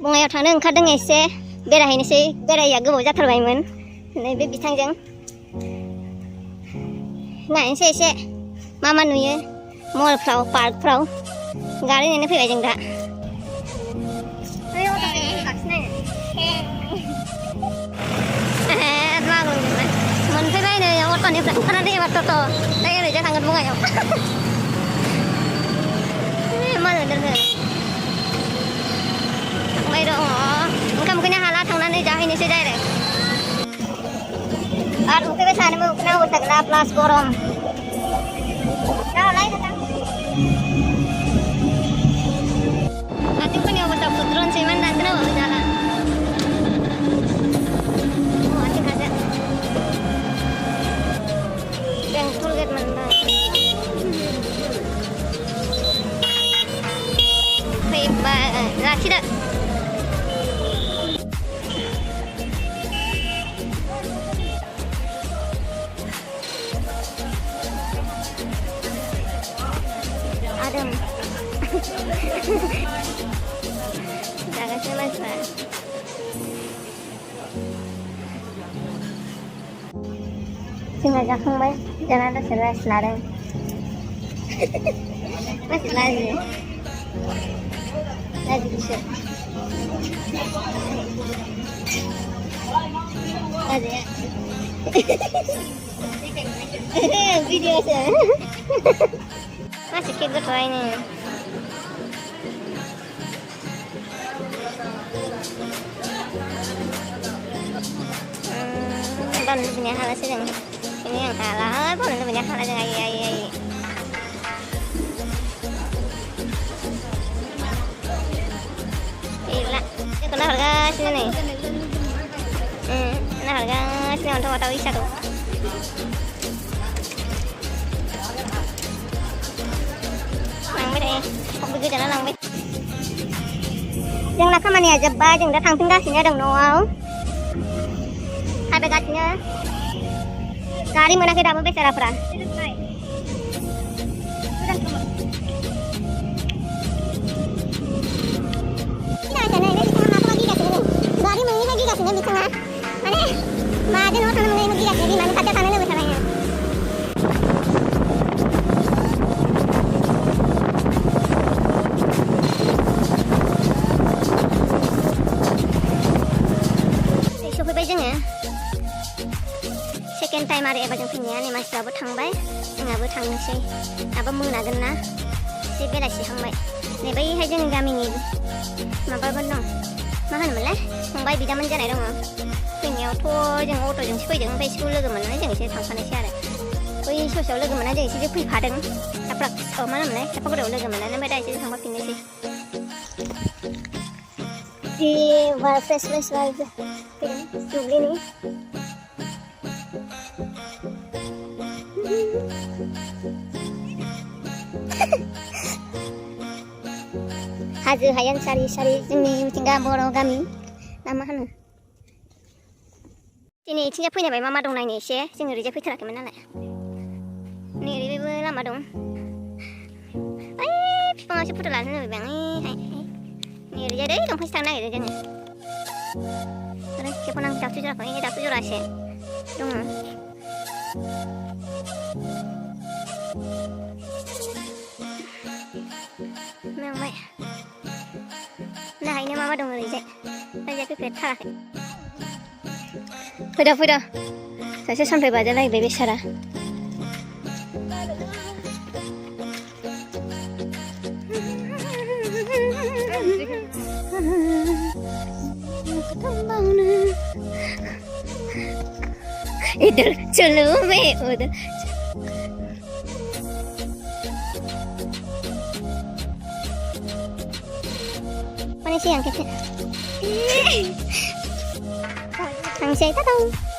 बङाइयाव थांनो ओंखारदों एसे बेरायहैनोसै बेरायैया गोबाव जाथारबायमोन नै बे बिथांजों नायनोसै एसे मा मा नुयो मलफ्राव पार्कफ्राव गारि नायनो फैबाय जों दा मोनफैबाय नै अट'निफ्राय ओंखारनानै एबार टट' दा ओरैजा थांगोन बङाइयाव मा नुदों थांबाय दङ ओंखाम उखैनो हाला थांनानै जाहैनोसै डाइरेक्ट आरो उखैबाय थानोबो उखैना अबस्थागोना प्लास गरम दालाय आथिंफोरनि अबस्था फुद्रनोसै मानो दानखोनाबाबो जाला आथिं हाजो बेंटल गेट मोनबाय फैबाय लाखिदो adem जागासिनो मानसिफ्रा जोंहा जाखांबाय जाना दसे रेस्ट लादों मानसि लाजियो बिसोर लाजिया भिडिअसो masih kayak gitu ini dan punya hal sih yang ini yang halal pun punya hal yang ai gila ini kena harga sini nih kena harga sini untuk tahu bisa tuh begitu jalan lang जोंना खामानिया जोब्बाय जों दा थांफिनगासिनो दं न'आव थाबायगासिनो गारि मोनाखै दाबो बेसाराफ्रा गारि मोनैखाय गिगासिनो बिथाङा माने माजों न'आव थांनो मोनैनो गिगासिनो बिमानि खाथियाव थानो लोगो थाबाय second time आरो एबार जों फैनाया नै मानसिफ्राबो थांबाय जोंहाबो थांनोसै दाबो मोनागोन ना एसे बेलासिहांबाय नै बैहाय जोंनि गामिनि माबाबो दं मा होनोमोनलाय फंबाय बिदामोन जानाय दङ फैनायावथ' जों अट'जोंसो फैदों ओमफ्राय बिसोरखौ लोगो मोननानै जों एसे थांफानोसै आरो बै ससेयाव लोगो मोननानै जों एसे फैफादों मा होनोमोनलाय सापागुरियाव लोगो मोननानै ओमफ्राय दा एसे थांफाफिननोसै जि बार फ्रेस बार दुब्लिनि हाजो हायेन सारि सारि जोंनि मिथिंगा बर' गामि ना मा होनो दिनै इथिंजाय फैनायबाय मा दं नायनो एसे जों ओरैजाय फैथाराखैमोन नालाय नै ओरैबो लामा दं ओइ बिफाङावसो फट' लानो लुबैबाय आं नै ओरैजाय दै दंफांसो थांनो नागिरदों जोङो आरो खेबखौ नां दाबसे जराखौ दाबसे जरासे दङ मेंबाय नायनो मा दं ओरैजाय ओरैजाय फैफेरथाराखै फैदा सासे सानफै बाजालायबाय बेसारा इधर चलो मैं उधर mana sih yang kecil? Yang saya tahu.